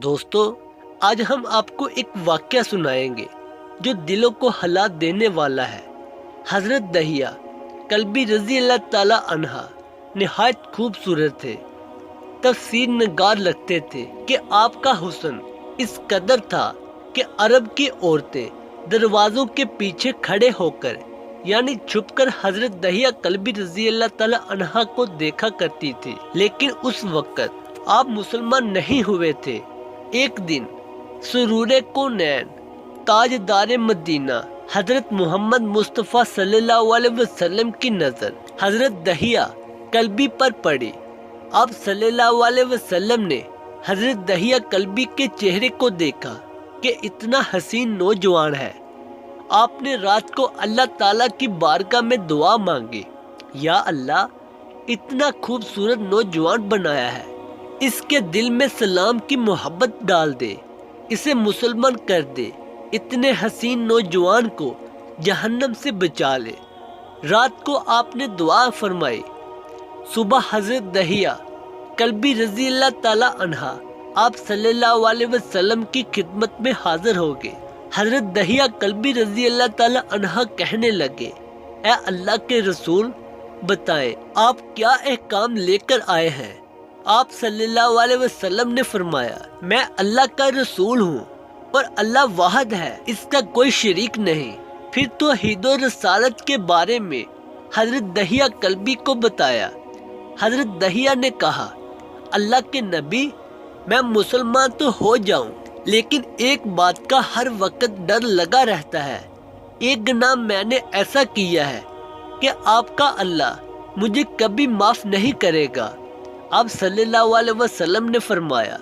دوستو، آج ہم آپ کو ایک واقعہ سنائیں گے جو دلوں کو ہلا دینے والا ہے۔ حضرت دہیہ کلبی رضی اللہ تعالی عنہ نہایت خوبصورت تھے، تفسیر نگار لگتے تھے کہ آپ کا حسن اس قدر تھا کہ عرب کی عورتیں دروازوں کے پیچھے کھڑے ہو کر یعنی چھپ کر حضرت دہیہ کلبی رضی اللہ تعالی عنہ کو دیکھا کرتی تھی۔ لیکن اس وقت آپ مسلمان نہیں ہوئے تھے۔ ایک دن سرور کونین تاجدار مدینہ حضرت محمد مصطفیٰ صلی اللہ علیہ وسلم کی نظر حضرت دہیہ کلبی پر پڑی۔ آپ صلی اللہ علیہ وسلم نے حضرت دہیہ کلبی کے چہرے کو دیکھا کہ اتنا حسین نوجوان ہے۔ آپ نے رات کو اللہ تعالیٰ کی بارگاہ میں دعا مانگی، یا اللہ، اتنا خوبصورت نوجوان بنایا ہے، اس کے دل میں سلام کی محبت ڈال دے، اسے مسلمان کر دے، اتنے حسین نوجوان کو جہنم سے بچا لے۔ رات کو آپ نے دعا فرمائی۔ صبح حضرت دہیہ کلبی رضی اللہ تعالی عنہ آپ صلی اللہ علیہ وسلم کی خدمت میں حاضر ہو گئے۔ حضرت دہیہ کلبی رضی اللہ تعالی عنہ کہنے لگے، اے اللہ کے رسول، بتائیں آپ کیا احکام لے کر آئے ہیں؟ آپ صلی اللہ علیہ وسلم نے فرمایا، میں اللہ کا رسول ہوں اور اللہ واحد ہے، اس کا کوئی شریک نہیں۔ پھر توحید و رسالت کے بارے میں حضرت دہیہ کلبی کو بتایا۔ حضرت دہیہ نے کہا، اللہ کے نبی، میں مسلمان تو ہو جاؤں، لیکن ایک بات کا ہر وقت ڈر لگا رہتا ہے۔ ایک گناہ میں نے ایسا کیا ہے کہ آپ کا اللہ مجھے کبھی معاف نہیں کرے گا۔ آپ صلی اللہ علیہ وسلم نے فرمایا،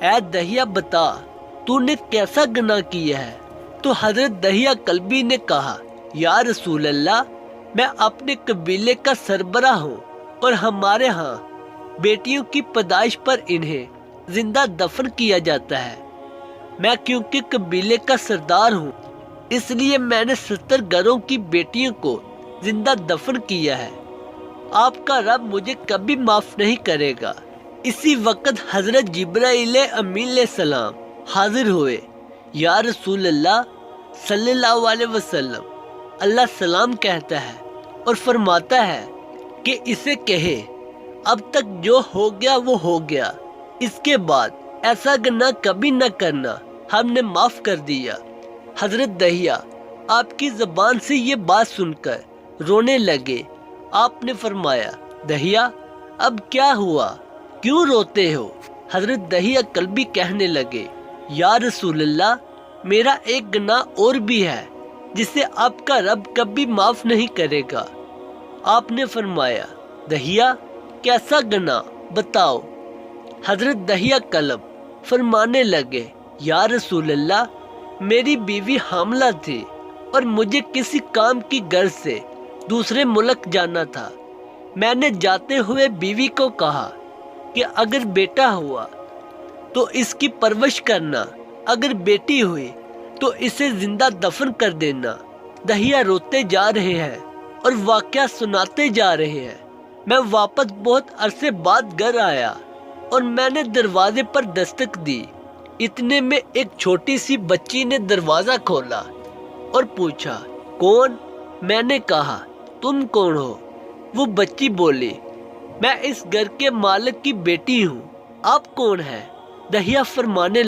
اے دہیہ بتا، تو نے کیسا گناہ کیا ہے؟ تو حضرت دہیہ کلبی نے کہا، یا رسول اللہ، میں اپنے قبیلے کا سربراہ ہوں اور ہمارے ہاں بیٹیوں کی پیدائش پر انہیں زندہ دفن کیا جاتا ہے۔ میں کیونکہ قبیلے کا سردار ہوں، اس لیے میں نے 70 گھروں کی بیٹیوں کو زندہ دفن کیا ہے۔ آپ کا رب مجھے کبھی معاف نہیں کرے گا۔ اسی وقت حضرت جبرائیل امین علیہ السلام حاضر ہوئے۔ یا رسول اللہ صلی اللہ علیہ وسلم، اللہ سلام کہتا ہے اور فرماتا ہے کہ اسے کہے، اب تک جو ہو گیا وہ ہو گیا، اس کے بعد ایسا گناہ کبھی نہ کرنا، ہم نے معاف کر دیا۔ حضرت دہیہ آپ کی زبان سے یہ بات سن کر رونے لگے۔ آپ نے فرمایا، دہیہ، اب کیا ہوا، کیوں روتے ہو؟ حضرت دہیہ کلبی کہنے لگے، یا رسول اللہ، میرا ایک گناہ اور بھی ہے جسے آپ کا رب کبھی معاف نہیں کرے گا۔ آپ نے فرمایا، دہیہ، کیسا گناہ، بتاؤ۔ حضرت دہیہ کلب فرمانے لگے، یا رسول اللہ، میری بیوی حاملہ تھی اور مجھے کسی کام کی غرض سے دوسرے ملک جانا تھا۔ میں نے جاتے ہوئے بیوی کو کہا کہ اگر بیٹا ہوا تو اس کی پرورش کرنا، اگر بیٹی ہوئی تو اسے زندہ دفن کر دینا۔ دہیہ روتے جا رہے ہیں اور واقعہ سناتے جا رہے ہیں۔ میں واپس بہت عرصے بعد گھر آیا اور میں نے دروازے پر دستک دی۔ اتنے میں ایک چھوٹی سی بچی نے دروازہ کھولا اور پوچھا، کون؟ میں نے کہا، تم کون ہو؟ وہ بچی بولی، میں اس گھر کے مالک کی بیٹی ہوں۔ آپ کون ہیں؟ دہیہ فرمانے